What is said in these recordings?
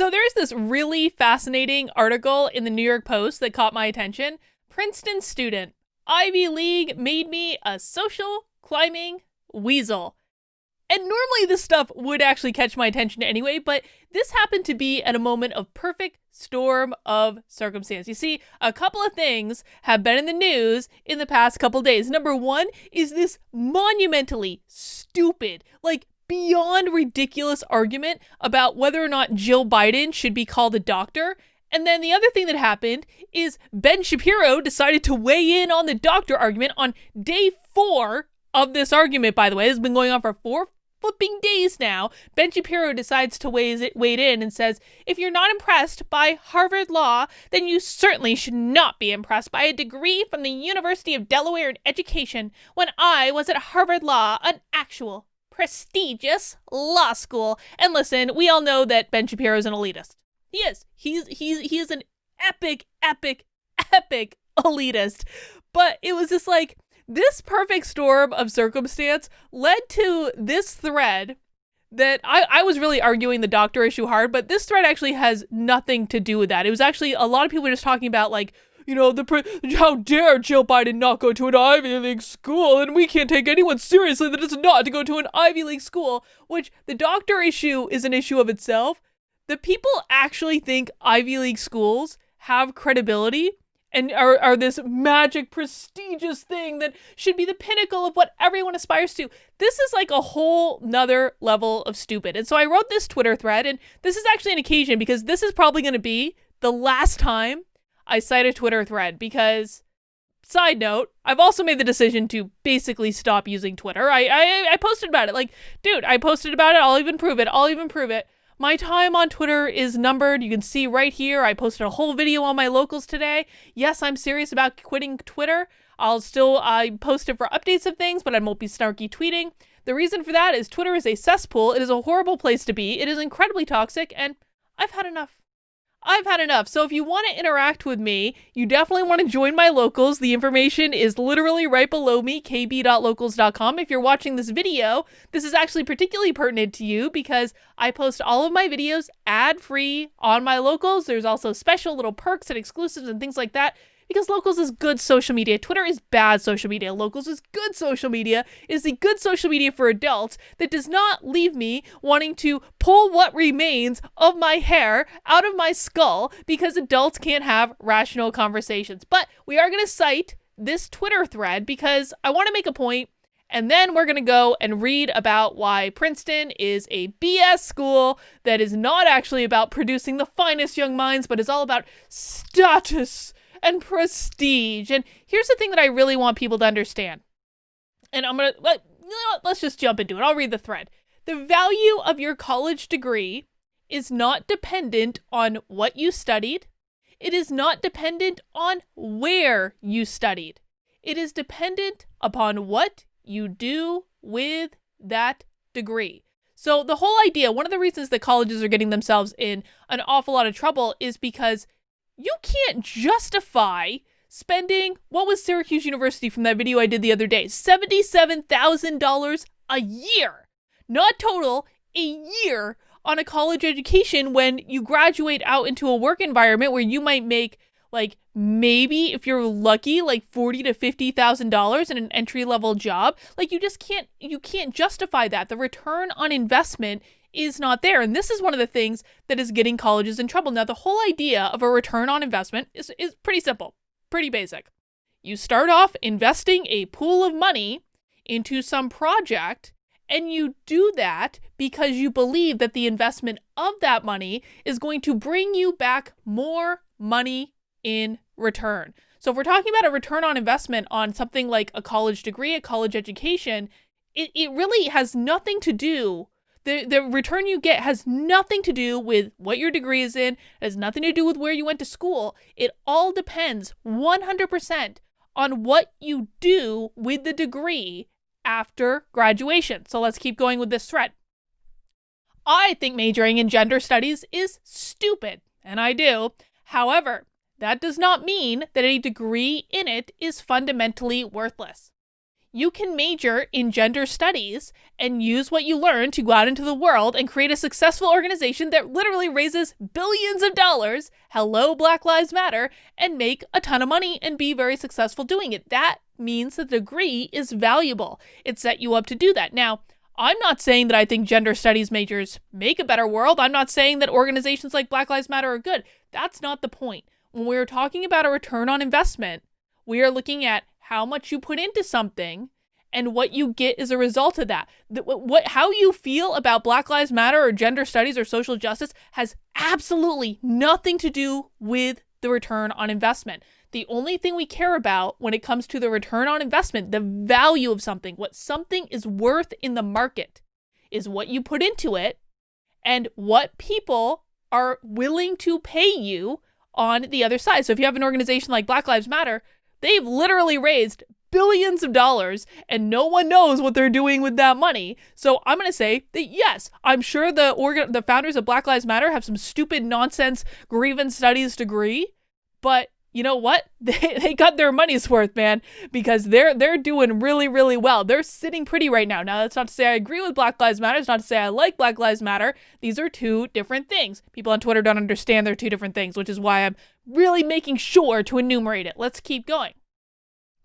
So there's this really fascinating article in the New York Post that caught my attention. Princeton student, Ivy League made me a social climbing weasel. And normally this stuff would actually catch my attention anyway, but this happened to be at a moment of perfect storm of circumstance. You see, a couple of things have been in the news in the past couple days. Number one is this monumentally stupid, beyond ridiculous argument about whether or not Jill Biden should be called a doctor. And then the other thing that happened is Ben Shapiro decided to weigh in on the doctor argument on day 4 of this argument, by the way. This has been going on for 4 flipping days now. Ben Shapiro decides to weigh in and says, if you're not impressed by Harvard Law, then you certainly should not be impressed by a degree from the University of Delaware in education when I was at Harvard Law, an actual prestigious law school. And listen, we all know that Ben Shapiro is an elitist. He is. He is an epic elitist. But it was just this perfect storm of circumstance led to this thread that I was really arguing the doctor issue hard, but this thread actually has nothing to do with that. It was actually a lot of people were just talking about how dare Jill Biden not go to an Ivy League school, and we can't take anyone seriously that is not to go to an Ivy League school, which the doctor issue is an issue of itself. The people actually think Ivy League schools have credibility and are this magic, prestigious thing that should be the pinnacle of what everyone aspires to. This is a whole nother level of stupid. And so I wrote this Twitter thread, and this is actually an occasion because this is probably going to be the last time I cite a Twitter thread because, side note, I've also made the decision to basically stop using Twitter. I posted about it. Dude, I posted about it. I'll even prove it. My time on Twitter is numbered. You can see right here, I posted a whole video on my locals today. Yes, I'm serious about quitting Twitter. I post it for updates of things, but I won't be snarky tweeting. The reason for that is Twitter is a cesspool. It is a horrible place to be. It is incredibly toxic, and I've had enough. So if you want to interact with me, you definitely want to join my locals. The information is literally right below me, kb.locals.com. If you're watching this video, this is actually particularly pertinent to you because I post all of my videos ad-free on my locals. There's also special little perks and exclusives and things like that. Because Locals is good social media. Twitter is bad social media. Locals is good social media. It is the good social media for adults that does not leave me wanting to pull what remains of my hair out of my skull because adults can't have rational conversations. But we are going to cite this Twitter thread because I want to make a point, and then we're going to go and read about why Princeton is a BS school that is not actually about producing the finest young minds, but is all about status and prestige. And here's the thing that I really want people to understand. And let's just jump into it. I'll read the thread. The value of your college degree is not dependent on what you studied. It is not dependent on where you studied. It is dependent upon what you do with that degree. So the whole idea, one of the reasons that colleges are getting themselves in an awful lot of trouble is because you can't justify spending, what was Syracuse University from that video I did the other day? $77,000 a year. Not total, a year on a college education when you graduate out into a work environment where you might make maybe if you're lucky $40,000 to $50,000 in an entry-level job. You can't justify that. The return on investment is not there. And this is one of the things that is getting colleges in trouble. Now, the whole idea of a return on investment is pretty simple, pretty basic. You start off investing a pool of money into some project, and you do that because you believe that the investment of that money is going to bring you back more money in return. So if we're talking about a return on investment on something like a college degree, a college education, it really has nothing to do. The return you get has nothing to do with what your degree is in. It has nothing to do with where you went to school. It all depends 100% on what you do with the degree after graduation. So let's keep going with this thread. I think majoring in gender studies is stupid, and I do. However, that does not mean that a degree in it is fundamentally worthless. You can major in gender studies and use what you learn to go out into the world and create a successful organization that literally raises billions of dollars, hello Black Lives Matter, and make a ton of money and be very successful doing it. That means the degree is valuable. It set you up to do that. Now, I'm not saying that I think gender studies majors make a better world. I'm not saying that organizations like Black Lives Matter are good. That's not the point. When we're talking about a return on investment, we are looking at how much you put into something and what you get as a result of that. How you feel about Black Lives Matter or gender studies or social justice has absolutely nothing to do with the return on investment. The only thing we care about when it comes to the return on investment, the value of something, what something is worth in the market, is what you put into it and what people are willing to pay you on the other side. So if you have an organization like Black Lives Matter, they've literally raised billions of dollars and no one knows what they're doing with that money. So I'm going to say that yes, I'm sure the founders of Black Lives Matter have some stupid nonsense grievance studies degree, but you know what? They got their money's worth, man, because they're doing really, really well. They're sitting pretty right now. Now, that's not to say I agree with Black Lives Matter. It's not to say I like Black Lives Matter. These are two different things. People on Twitter don't understand they're two different things, which is why I'm really making sure to enumerate it. Let's keep going.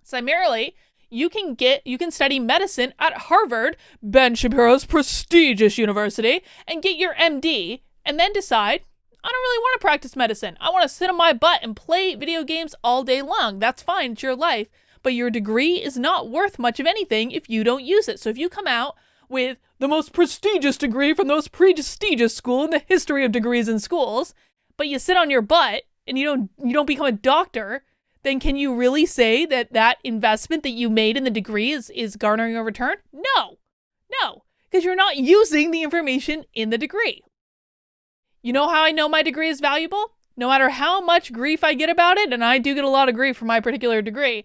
Similarly, you can study medicine at Harvard, Ben Shapiro's prestigious university, and get your MD, and then decide, I don't really want to practice medicine. I want to sit on my butt and play video games all day long. That's fine. It's your life. But your degree is not worth much of anything if you don't use it. So if you come out with the most prestigious degree from the most prestigious school in the history of degrees in schools, but you sit on your butt and you don't become a doctor, then can you really say that that investment that you made in the degree is garnering a return? No, because you're not using the information in the degree. You know how I know my degree is valuable? No matter how much grief I get about it, and I do get a lot of grief for my particular degree,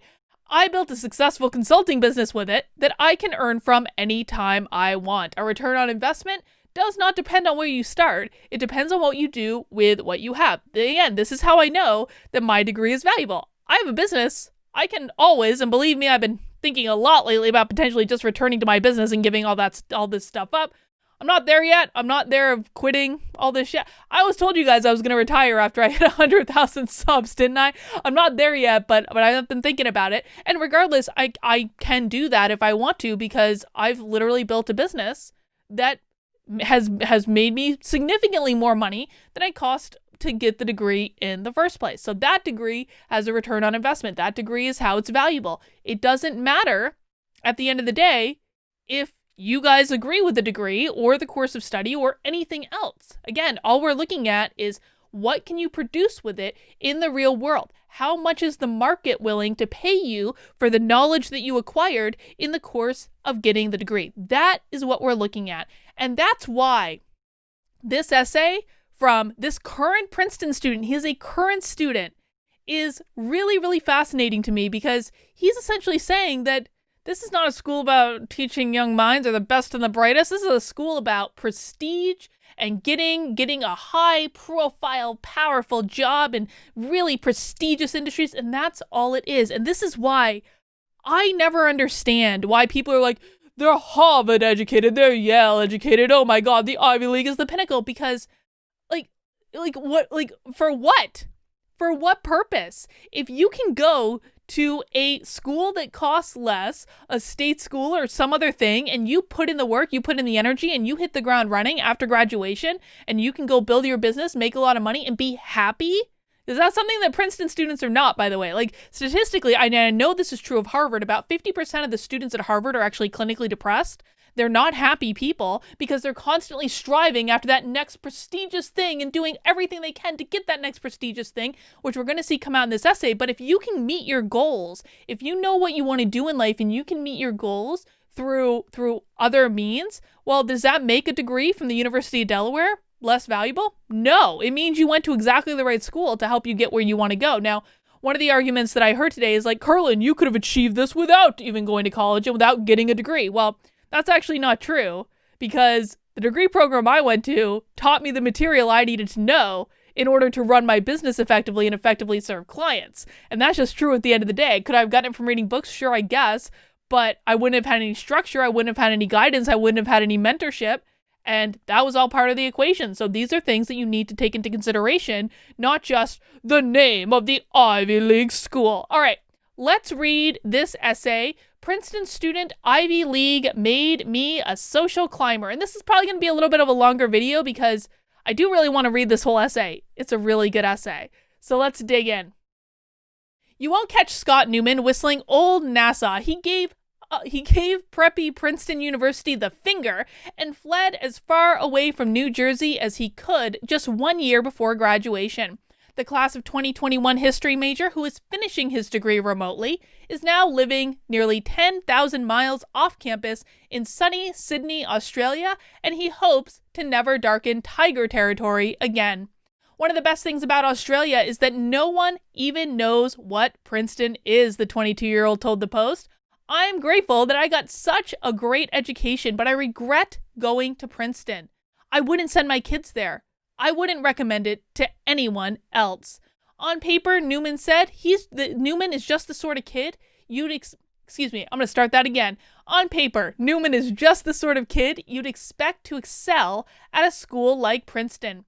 I built a successful consulting business with it that I can earn from any time I want. A return on investment does not depend on where you start. It depends on what you do with what you have. Again, this is how I know that my degree is valuable. I have a business. I can always, and believe me, I've been thinking a lot lately about potentially just returning to my business and giving all this stuff up. I'm not there yet. I'm not there of quitting all this shit. I always told you guys I was going to retire after I hit 100,000 subs, didn't I? I'm not there yet, but I've been thinking about it. And regardless, I can do that if I want to, because I've literally built a business that has made me significantly more money than it cost to get the degree in the first place. So that degree has a return on investment. That degree is how it's valuable. It doesn't matter at the end of the day if you guys agree with the degree or the course of study or anything else. Again, all we're looking at is what can you produce with it in the real world? How much is the market willing to pay you for the knowledge that you acquired in the course of getting the degree? That is what we're looking at. And that's why this essay from this current Princeton student, he is a current student, is really, really fascinating to me, because he's essentially saying that this is not a school about teaching young minds or the best and the brightest. This is a school about prestige and getting a high profile, powerful job in really prestigious industries. And that's all it is. And this is why I never understand why people are like, they're Harvard educated, they're Yale educated. Oh my God, the Ivy League is the pinnacle. Because for what? For what purpose? If you can go to a school that costs less, a state school or some other thing, and you put in the work, you put in the energy, and you hit the ground running after graduation, and you can go build your business, make a lot of money, and be happy? Is that something that Princeton students are not, by the way? Like, statistically, I know this is true of Harvard, about 50% of the students at Harvard are actually clinically depressed. They're not happy people because they're constantly striving after that next prestigious thing and doing everything they can to get that next prestigious thing, which we're going to see come out in this essay. But if you can meet your goals, if you know what you want to do in life and you can meet your goals through other means, well, does that make a degree from the University of Delaware less valuable? No, it means you went to exactly the right school to help you get where you want to go. Now, one of the arguments that I heard today is like, Carlin, you could have achieved this without even going to college and without getting a degree. Well, that's actually not true, because the degree program I went to taught me the material I needed to know in order to run my business effectively and effectively serve clients. And that's just true at the end of the day. Could I have gotten it from reading books? Sure, I guess. but I wouldn't have had any structure. I wouldn't have had any guidance. I wouldn't have had any mentorship. And that was all part of the equation. So these are things that you need to take into consideration, not just the name of the Ivy League school. All right, let's read this essay. Princeton student Ivy League made me a social climber. And this is probably going to be a little bit of a longer video because I do really want to read this whole essay. It's a really good essay. So let's dig in. You won't catch Scott Newman whistling Old Nassau. He gave preppy Princeton University the finger and fled as far away from New Jersey as he could just 1 year before graduation. The class of 2021 history major, who is finishing his degree remotely, is now living nearly 10,000 miles off campus in sunny Sydney, Australia, and he hopes to never darken Tiger territory again. One of the best things about Australia is that no one even knows what Princeton is, the 22-year-old told the Post. I'm grateful that I got such a great education, but I regret going to Princeton. I wouldn't send my kids there. I wouldn't recommend it to anyone else. On paper, Newman said, Newman is just the sort of kid I'm going to start that again. On paper, Newman is just the sort of kid you'd expect to excel at a school like Princeton.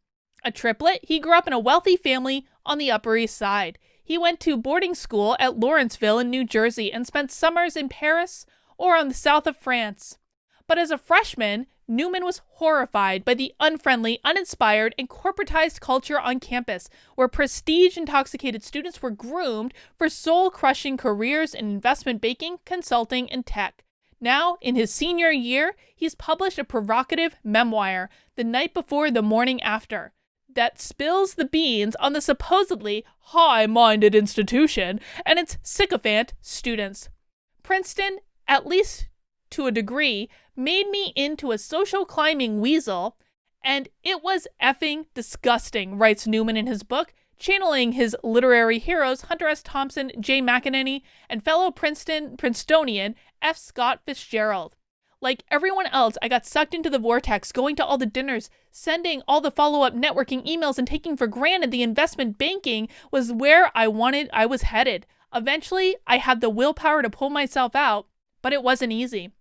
A triplet, he grew up in a wealthy family on the Upper East Side. He went to boarding school at Lawrenceville in New Jersey and spent summers in Paris or on the south of France. But as a freshman, Newman was horrified by the unfriendly, uninspired, and corporatized culture on campus, where prestige-intoxicated students were groomed for soul-crushing careers in investment banking, consulting, and tech. Now, in his senior year, he's published a provocative memoir, The Night Before the Morning After, that spills the beans on the supposedly high-minded institution and its sycophant students. Princeton, at least to a degree, made me into a social climbing weasel, and it was effing disgusting, writes Newman in his book, channeling his literary heroes Hunter S. Thompson, Jay McEnany, and fellow Princetonian F. Scott Fitzgerald. Like everyone else, I got sucked into the vortex, going to all the dinners, sending all the follow-up networking emails, and taking for granted the investment banking was where I was headed. Eventually, I had the willpower to pull myself out, but it wasn't easy.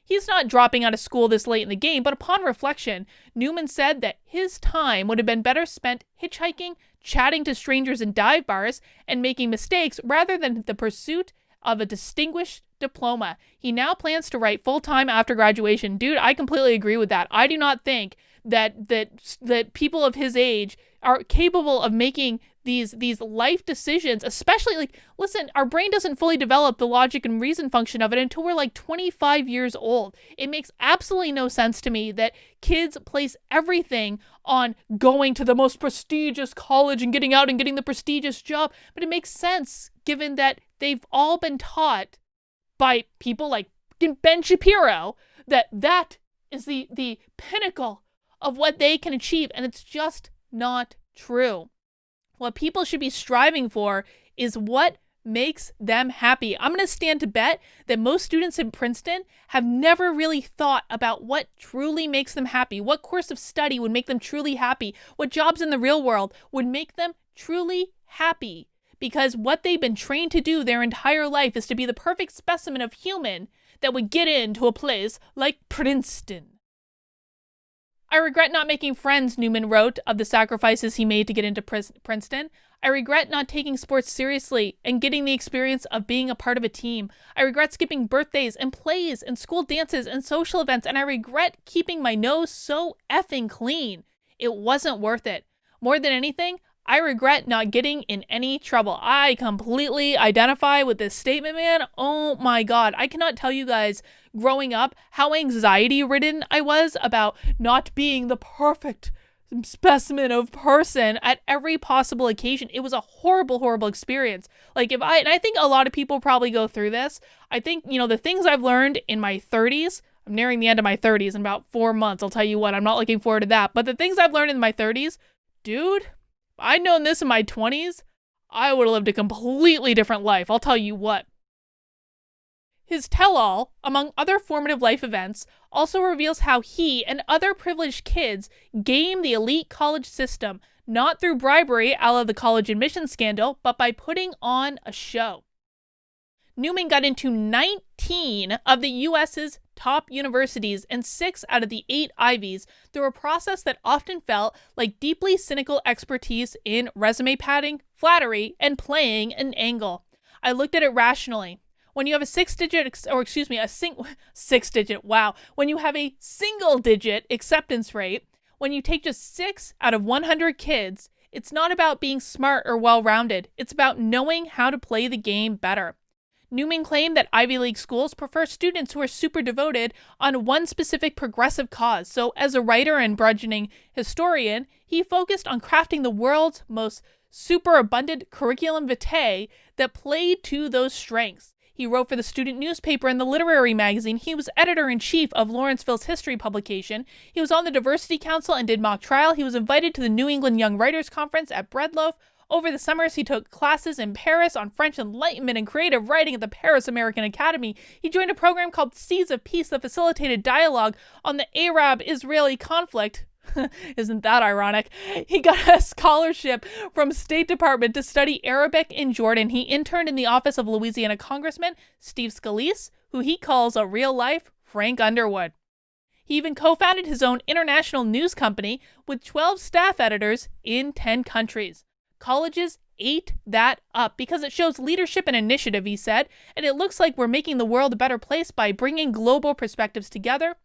He's not dropping out of school this late in the game, but upon reflection, Newman said that his time would have been better spent hitchhiking, chatting to strangers in dive bars, and making mistakes rather than the pursuit of a distinguished diploma. He now plans to write full-time after graduation. Dude, I completely agree with that. I do not think that people of his age are capable of making these life decisions, especially listen, our brain doesn't fully develop the logic and reason function of it until we're 25 years old. It makes absolutely no sense to me that kids place everything on going to the most prestigious college and getting out and getting the prestigious job. But it makes sense given that they've all been taught by people like Ben Shapiro that is the pinnacle of what they can achieve, and it's just not true. What people should be striving for is what makes them happy. I'm going to stand to bet that most students in Princeton have never really thought about what truly makes them happy, what course of study would make them truly happy, what jobs in the real world would make them truly happy, because what they've been trained to do their entire life is to be the perfect specimen of human that would get into a place like Princeton. I regret not making friends, Newman wrote of the sacrifices he made to get into Princeton. I regret not taking sports seriously and getting the experience of being a part of a team. I regret skipping birthdays and plays and school dances and social events, and I regret keeping my nose so effing clean. It wasn't worth it. More than anything, I regret not getting in any trouble. I completely identify with this statement, man. Oh my God. I cannot tell you guys growing up how anxiety-ridden I was about not being the perfect specimen of person at every possible occasion. It was a horrible, horrible experience. And I think a lot of people probably go through this. I think, the things I've learned in my 30s, I'm nearing the end of my 30s in about 4 months. I'll tell you what, I'm not looking forward to that. But the things I've learned in my 30s, dude, if I'd known this in my 20s, I would have lived a completely different life. I'll tell you what. His tell-all, among other formative life events, also reveals how he and other privileged kids game the elite college system, not through bribery a la the college admissions scandal, but by putting on a show. Newman got into 19 of the U.S.'s top universities and 6 out of the 8 Ivies through a process that often felt like deeply cynical expertise in resume padding, flattery, and playing an angle. I looked at it rationally. When you have a when you have a single-digit acceptance rate, when you take just 6 out of 100 kids, it's not about being smart or well-rounded. It's about knowing how to play the game better. Newman claimed that Ivy League schools prefer students who are super devoted on one specific progressive cause. So as a writer and burgeoning historian, he focused on crafting the world's most superabundant curriculum vitae that played to those strengths. He wrote for the student newspaper and the literary magazine. He was editor-in-chief of Lawrenceville's history publication. He was on the Diversity Council and did mock trial. He was invited to the New England Young Writers Conference at Breadloaf. Over the summers, he took classes in Paris on French Enlightenment and creative writing at the Paris American Academy. He joined a program called Seeds of Peace that facilitated dialogue on the Arab-Israeli conflict. Isn't that ironic? He got a scholarship from State Department to study Arabic in Jordan. He interned in the office of Louisiana Congressman Steve Scalise, who he calls a real-life Frank Underwood. He even co-founded his own international news company with 12 staff editors in 10 countries. Colleges ate that up because it shows leadership and initiative, he said, and it looks like we're making the world a better place by bringing global perspectives together.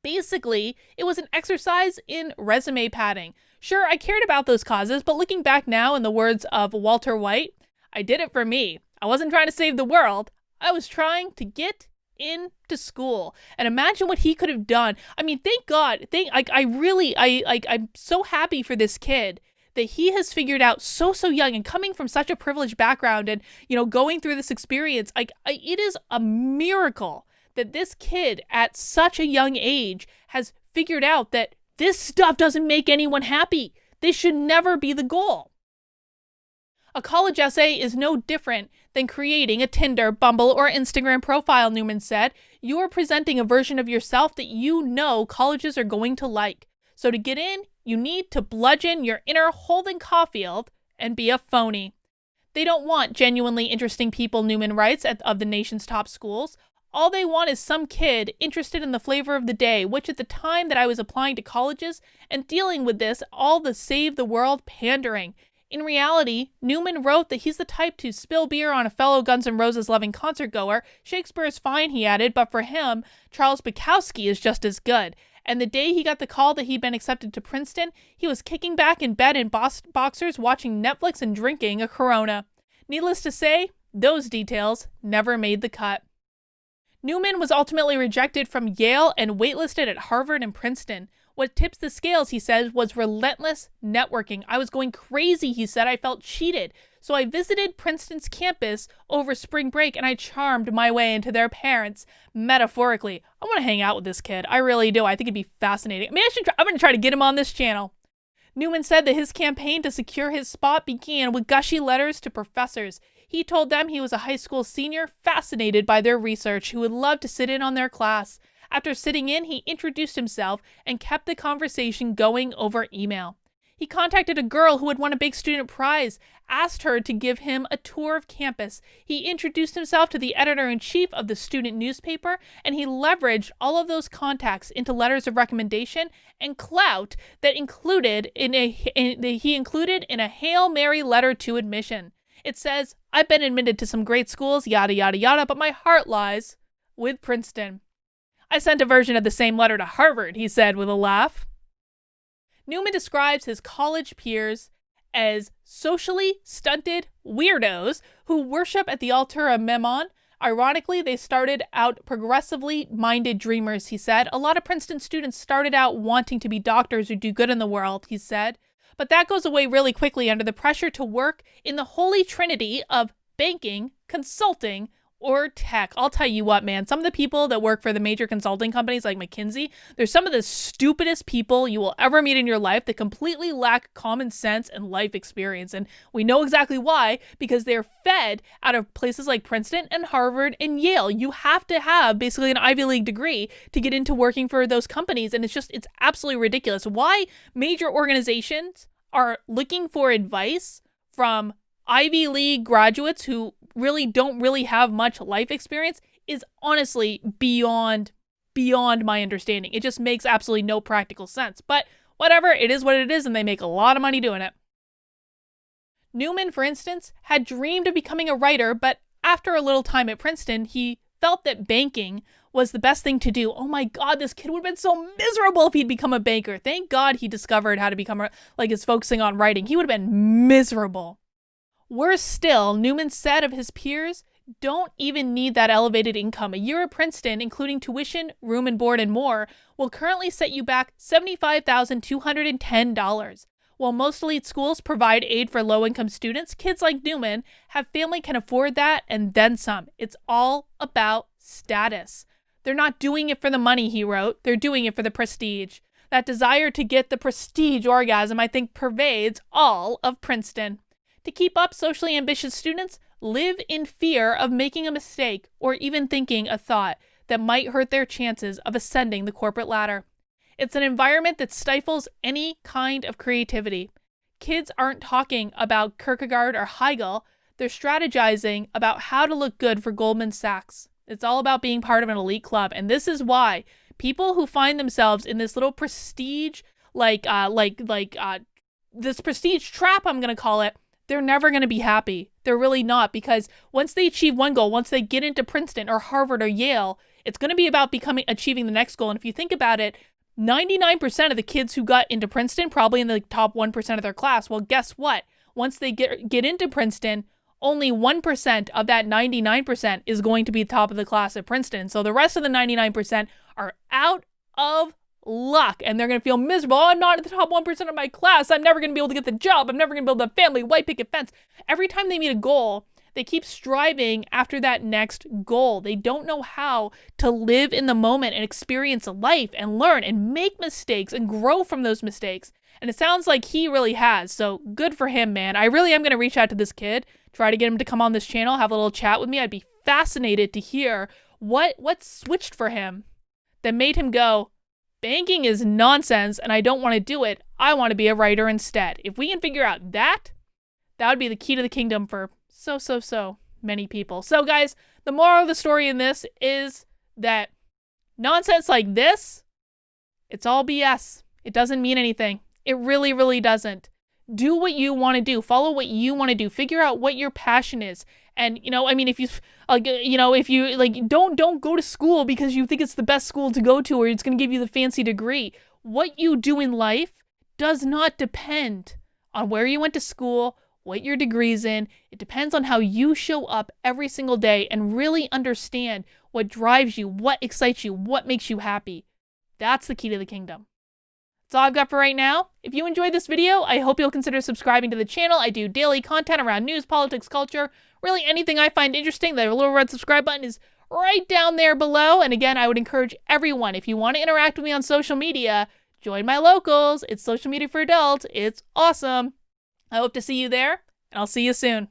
Basically, it was an exercise in resume padding. Sure, I cared about those causes, but looking back now, in the words of Walter White, I did it for me. I wasn't trying to save the world. I was trying to get into school. And imagine what he could have done. I mean, thank God. I'm so happy for this kid that he has figured out so young and coming from such a privileged background and, going through this experience. It is a miracle that this kid at such a young age has figured out that this stuff doesn't make anyone happy. This should never be the goal. A college essay is no different than creating a Tinder, Bumble, or Instagram profile, Newman said. You are presenting a version of yourself that you know colleges are going to like. So to get in, you need to bludgeon your inner Holden Caulfield and be a phony. They don't want genuinely interesting people, Newman writes, of the nation's top schools. All they want is some kid interested in the flavor of the day, which at the time that I was applying to colleges and dealing with this, all the save the world pandering. In reality, Newman wrote that he's the type to spill beer on a fellow Guns N' Roses loving concert goer. Shakespeare is fine, he added, but for him, Charles Bukowski is just as good. And the day he got the call that he'd been accepted to Princeton, he was kicking back in bed in boxers, watching Netflix and drinking a Corona. Needless to say, those details never made the cut. Newman was ultimately rejected from Yale and waitlisted at Harvard and Princeton. What tips the scales, he says, was relentless networking. I was going crazy, he said. I felt cheated. So I visited Princeton's campus over spring break and I charmed my way into their parents, metaphorically. I want to hang out with this kid. I really do. I think it'd be fascinating. I'm going to try to get him on this channel. Newman said that his campaign to secure his spot began with gushy letters to professors. He told them he was a high school senior, fascinated by their research, who would love to sit in on their class. After sitting in, he introduced himself and kept the conversation going over email. He contacted a girl who had won a big student prize, asked her to give him a tour of campus. He introduced himself to the editor-in-chief of the student newspaper, and he leveraged all of those contacts into letters of recommendation and clout that he included in a Hail Mary letter to admission. It says, I've been admitted to some great schools, yada, yada, yada, but my heart lies with Princeton. I sent a version of the same letter to Harvard, he said with a laugh. Newman describes his college peers as socially stunted weirdos who worship at the altar of Mammon. Ironically, they started out progressively minded dreamers, he said. A lot of Princeton students started out wanting to be doctors who do good in the world, he said. But that goes away really quickly under the pressure to work in the holy trinity of banking, consulting, or tech. I'll tell you what, man, some of the people that work for the major consulting companies like McKinsey, they're some of the stupidest people you will ever meet in your life that completely lack common sense and life experience. And we know exactly why, because they're fed out of places like Princeton and Harvard and Yale. You have to have basically an Ivy League degree to get into working for those companies. And it's absolutely ridiculous. Why major organizations are looking for advice from Ivy League graduates who really don't really have much life experience is honestly beyond my understanding. It just makes absolutely no practical sense. But whatever, it is what it is, and they make a lot of money doing it. Newman, for instance, had dreamed of becoming a writer, but after a little time at Princeton, he felt that banking was the best thing to do. Oh my God, this kid would have been so miserable if he'd become a banker. Thank God he discovered how to become, is focusing on writing. He would have been miserable. Worse still, Newman said of his peers, don't even need that elevated income. A year at Princeton, including tuition, room and board, and more, will currently set you back $75,210. While most elite schools provide aid for low-income students, kids like Newman have family can afford that and then some. It's all about status. They're not doing it for the money, he wrote. They're doing it for the prestige. That desire to get the prestige orgasm, I think, pervades all of Princeton. To keep up, socially ambitious students live in fear of making a mistake or even thinking a thought that might hurt their chances of ascending the corporate ladder. It's an environment that stifles any kind of creativity. Kids aren't talking about Kierkegaard or Hegel. They're strategizing about how to look good for Goldman Sachs. It's all about being part of an elite club. And this is why people who find themselves in this little prestige, this prestige trap, I'm going to call it, they're never going to be happy. They're really not, because once they achieve one goal, once they get into Princeton or Harvard or Yale, it's going to be about achieving the next goal. And if you think about it, 99% of the kids who got into Princeton, probably in the top 1% of their class. Well, guess what? Once they get into Princeton, only 1% of that 99% is going to be top of the class at Princeton. So the rest of the 99% are out of luck, and they're going to feel miserable. Oh, I'm not at the top 1% of my class. I'm never going to be able to get the job. I'm never going to build a family, white picket fence. Every time they meet a goal, they keep striving after that next goal. They don't know how to live in the moment and experience life and learn and make mistakes and grow from those mistakes. And it sounds like he really has. So good for him, man. I really am going to reach out to this kid, try to get him to come on this channel, have a little chat with me. I'd be fascinated to hear what switched for him that made him go, banking is nonsense and I don't want to do it. I want to be a writer instead. If we can figure out that would be the key to the kingdom for so many people. So guys, the moral of the story in this is that nonsense like this, it's all BS. It doesn't mean anything. It really, really doesn't. Do what you want to do. Follow what you want to do. Figure out what your passion is. And, if you, don't go to school because you think it's the best school to go to or it's going to give you the fancy degree. What you do in life does not depend on where you went to school, what your degree's in. It depends on how you show up every single day and really understand what drives you, what excites you, what makes you happy. That's the key to the kingdom. That's all I've got for right now. If you enjoyed this video, I hope you'll consider subscribing to the channel. I do daily content around news, politics, culture, really anything I find interesting. The little red subscribe button is right down there below. And again, I would encourage everyone, if you want to interact with me on social media, join my locals. It's social media for adults. It's awesome. I hope to see you there, and I'll see you soon.